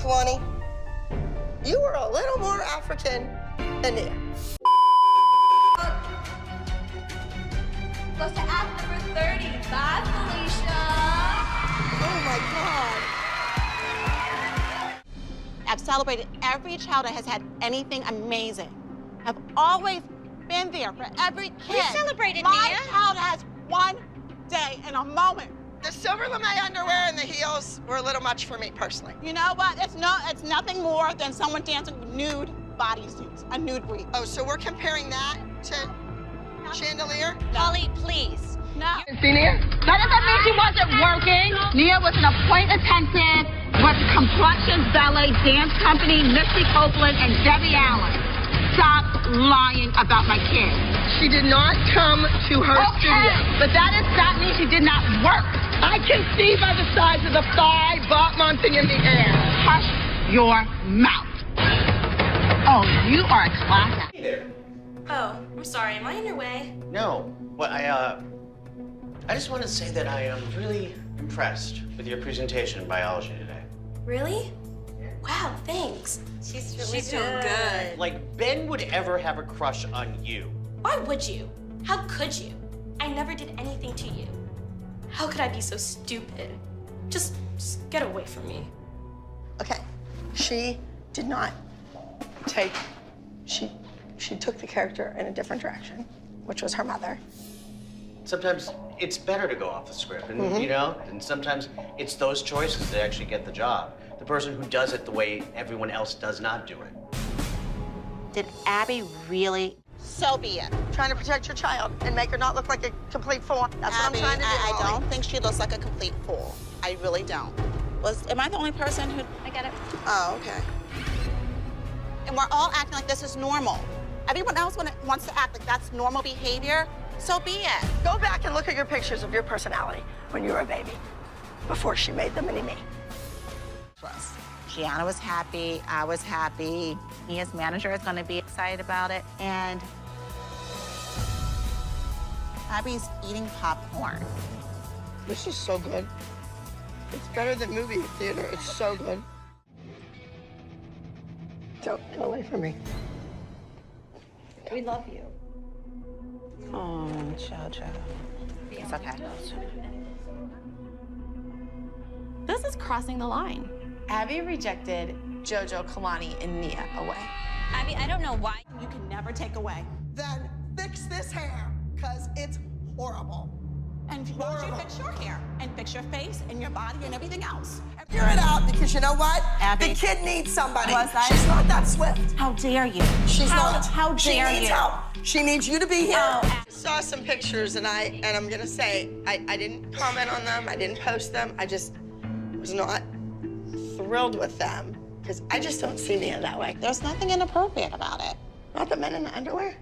Kalani, you were a little more African than Nia. Goes to act number 30. Bye, Felicia. Oh my God. I've celebrated every child that has had anything amazing. I've always been there for every kid. We celebrated, My Nia. child has one day and a moment. The silver lame underwear and the heels were a little much for me personally. You know what? It's nothing more than someone dancing with nude bodysuits, a nude brief. Oh, so we're comparing that to Chandelier? Holly, please. No. See Nia? That doesn't mean she wasn't working. Nia was an appoint attendant with Complexions Ballet Dance Company, Misty Copeland, and Debbie Allen. Stop lying about my kid. She did not come to her studio. But that means she did not work. I can see by the size of the thigh butt mounting in the air. Hush your mouth. Oh, you are a class act. Hey there. Oh, I'm sorry. Am I in your way? No, but I just want to say that I am really impressed with your presentation in biology today. Really? Wow, thanks. She's doing good. Like, Ben would ever have a crush on you. Why would you? How could you? I never did anything to you. How could I be so stupid? Just get away from me. Okay, she did not take, she took the character in a different direction, which was her mother. Sometimes it's better to go off the script, and you know, and sometimes it's those choices that actually get the job. The person who does it the way everyone else does not do it. Did Abby really? So be it. Trying to protect your child and make her not look like a complete fool. That's what I'm trying to do. I Molly. don't think she looks like a complete fool. I really don't. Am I the only person who? I get it. Oh, okay. And we're all acting like this is normal. Everyone else wants to act like that's normal behavior. So be it. Go back and look at your pictures of your personality when you were a baby, before she made the mini-me. Gianna was happy, I was happy. Nia's manager is gonna be excited about it. And Abby's eating popcorn. This is so good. It's better than movie theater. It's so good. Don't get away from me. We love you. Oh, Jojo. It's okay. This is crossing the line. Abby rejected Jojo, Kalani, and Nia away. Abby, I don't know why. You can never take away. Then fix this hair, because it's horrible. And why don't you fix your hair and fix your face and your body and everything else? Figure it out, because you know what? Abby. The kid needs somebody. Was I? She's not that swift. How dare you? She's not. How dare She needs you? help. She needs you to be here. Oh, I saw some pictures, and I'm gonna say, I didn't comment on them. I didn't post them. I just was not thrilled with them, because I just don't see Nia that way. There's nothing inappropriate about it. Not the men in the underwear?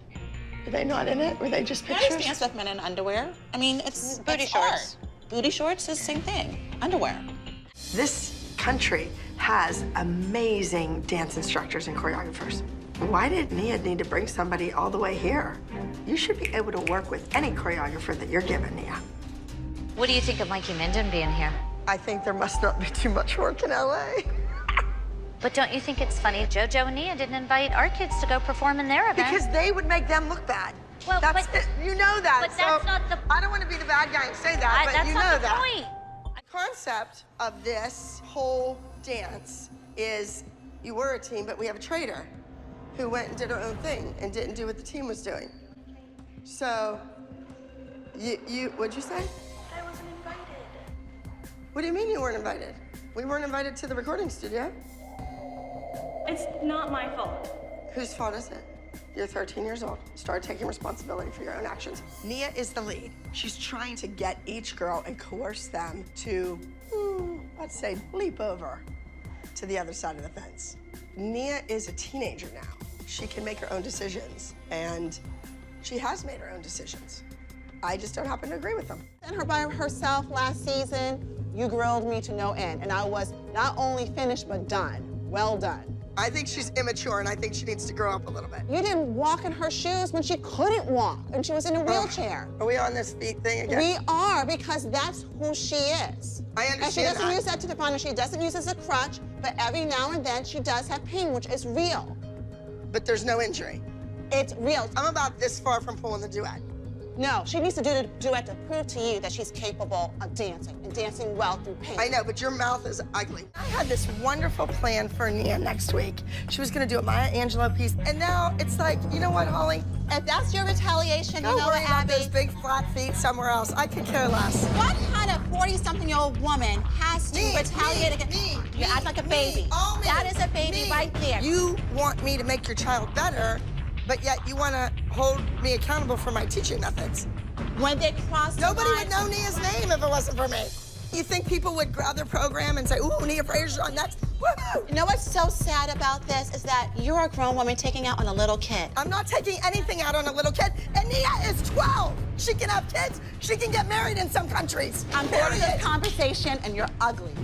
Were they not in it? Were they just I pictures? understand with men in underwear. I mean, it's Booty it's shorts. art. Booty shorts is the same thing. Underwear. This country has amazing dance instructors and choreographers. Why did Nia need to bring somebody all the way here? You should be able to work with any choreographer that you're given, Nia. What do you think of Mikey Minden being here? I think there must not be too much work in LA. But don't you think it's funny Jojo and Nia didn't invite our kids to go perform in their event? Because they would make them look bad. Well, that's but- you know that. but that's not the- I don't want to be the bad guy and say that, but that's you not know the that. point. The concept of this whole dance is you were a team, but we have a traitor who went and did her own thing and didn't do what the team was doing. So, what'd you say? I wasn't invited. What do you mean you weren't invited? We weren't invited to the recording studio. It's not my fault. Whose fault is it? You're 13 years old. Start taking responsibility for your own actions. Nia is the lead. She's trying to get each girl and coerce them to, let's say, leap over to the other side of the fence. Nia is a teenager now. She can make her own decisions, and she has made her own decisions. I just don't happen to agree with them. And her by herself last season, you grilled me to no end. And I was not only finished, but done. Well done. I think she's immature, and I think she needs to grow up a little bit. You didn't walk in her shoes when she couldn't walk and she was in a wheelchair. Are we on this feet thing again? We are, because that's who she is. I And she understand doesn't that. use that to define her. She doesn't use it as a crutch. but every now and then she does have pain, which is real. But there's no injury. It's real. I'm about this far from pulling the duet. No, she needs to do the duet to prove to you that she's capable of dancing and dancing well through pain. I know, but your mouth is ugly. I had this wonderful plan for Nia next week. She was gonna do a Maya Angelou piece, and now it's like, you know what, Holly? If that's your retaliation, Go you know worry what, about Abby? those big flat feet somewhere else. I could care less. What kind of 40-something-year-old woman has to retaliate against me? You act like a baby. All me. That is a baby Me. right there. You want me to make your child better, but yet you want to hold me accountable for my teaching methods. When they cross the Nobody line, would know Nia's name if it wasn't for me. You think people would grab their program and say, ooh, Nia Frazier's on next? Woohoo! You know what's so sad about this is that you're a grown woman taking out on a little kid. I'm not taking anything out on a little kid, and Nia is 12. She can have kids. She can get married in some countries. I'm bored of this conversation, and you're ugly.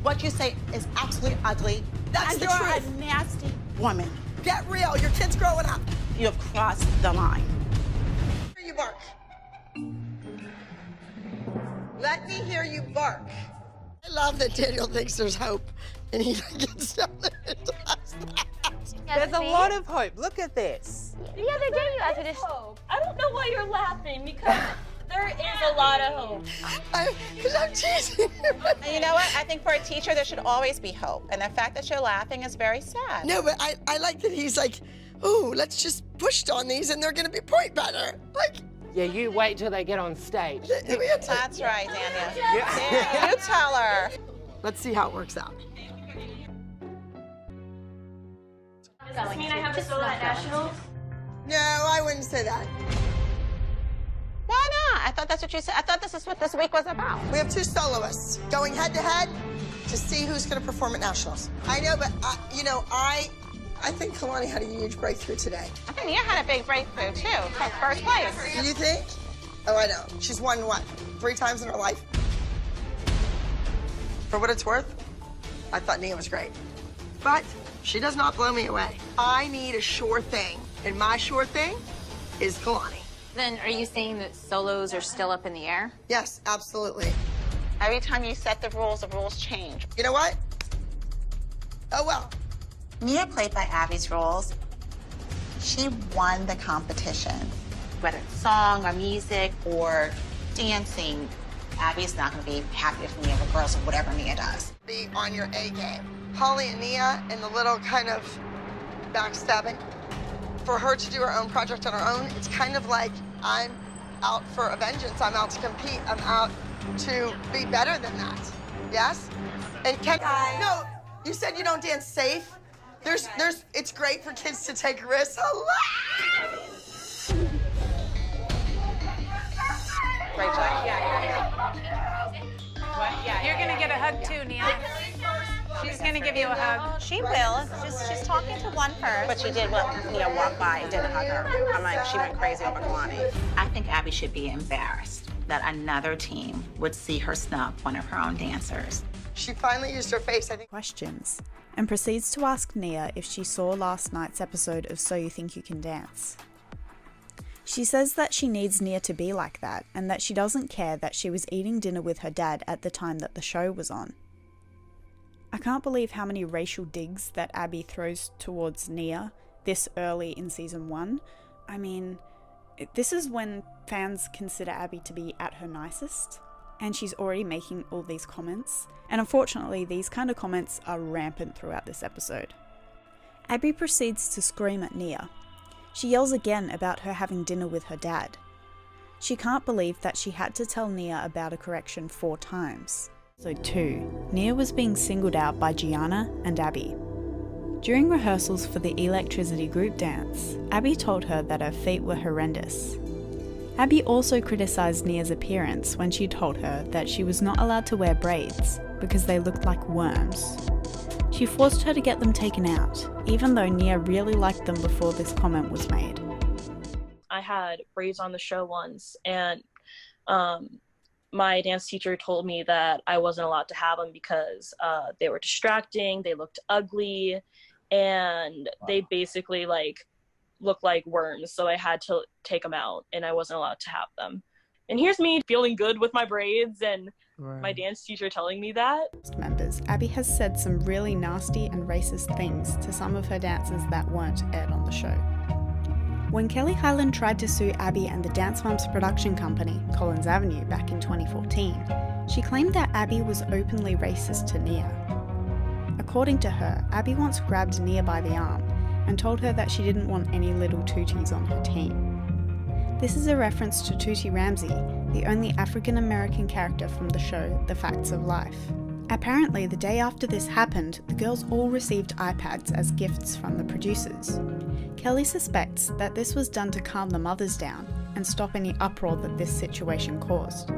What you say is absolutely ugly. That's and the you're truth. a nasty woman. Get real. Your kid's growing up. You have crossed the line. Hear you bark. Let me hear you bark. I love that Daniel thinks there's hope, and he gets down there and does that. There's a lot of hope. Look at this. The other day you asked me to. I don't know why you're laughing because there is a lot of hope. Because I'm teasing him. And you know what? I think for a teacher, there should always be hope. And the fact that you're laughing is very sad. No, but I like that he's like, ooh, let's just push on these, and they're going to be point better. Like, Yeah, you wait till they get on stage. That's right, Daniel. Yeah, you tell her. Let's see how it works out. Does this mean I have a solo at nationals? No, I wouldn't say that. Why not? I thought that's what you said. I thought this is what this week was about. We have two soloists going head to head to see who's going to perform at nationals. I know, but you know, I think Kalani had a huge breakthrough today. I think Nia had a big breakthrough, too. From first place. Do you think? Oh, I know. She's won, what, 3 times in her life? For what it's worth, I thought Nia was great. But she does not blow me away. I need a sure thing, and my sure thing is Kalani. Then are you saying that solos are still up in the air? Yes, absolutely. Every time you set the rules change. You know what? Oh, well. Nia played by Abby's rules. She won the competition. Whether it's song or music or dancing, Abby's not going to be happy if Nia regardless of whatever Nia does. Be on your A game. Holly and Nia and the little kind of backstabbing. For her to do her own project on her own, it's kind of like I'm out for a vengeance. I'm out to compete. I'm out to be better than that. Yes? And no, you said you don't dance safe. It's great for kids to take risks. Great job. Yeah, you're gonna get a hug too, Nia. She's gonna give you a hug. She will. She's talking to one first. But she did walk by and didn't hug her. I'm like, she went crazy over Kalani. I think Abby should be embarrassed that another team would see her snub one of her own dancers. She finally used her face, I think. Questions, and proceeds to ask Nia if she saw last night's episode of So You Think You Can Dance. She says that she needs Nia to be like that, and that she doesn't care that she was eating dinner with her dad at the time that the show was on. I can't believe how many racial digs that Abby throws towards Nia this early in season 1. I mean, this is when fans consider Abby to be at her nicest, and she's already making all these comments, and unfortunately these kind of comments are rampant throughout this episode. Abby proceeds to scream at Nia. She yells again about her having dinner with her dad. She can't believe that she had to tell Nia about a correction 4 times. Episode 2, Nia was being singled out by Gianna and Abby. During rehearsals for the electricity group dance, Abby told her that her feet were horrendous. Abby also criticised Nia's appearance when she told her that she was not allowed to wear braids because they looked like worms. She forced her to get them taken out, even though Nia really liked them before this comment was made. I had braids on the show once, and my dance teacher told me that I wasn't allowed to have them because they were distracting, they looked ugly, and they basically looked like worms, so I had to take them out, and I wasn't allowed to have them. And here's me feeling good with my braids, and my dance teacher telling me that. Members, Abby has said some really nasty and racist things to some of her dancers that weren't aired on the show. When Kelly Hyland tried to sue Abby and the Dance Moms production company, Collins Avenue, back in 2014, she claimed that Abby was openly racist to Nia. According to her, Abby once grabbed Nia by the arm and told her that she didn't want any little tooties on her team. This is a reference to Tootie Ramsey, the only African-American character from the show The Facts of Life. Apparently, the day after this happened, the girls all received iPads as gifts from the producers. Kelly suspects that this was done to calm the mothers down and stop any uproar that this situation caused.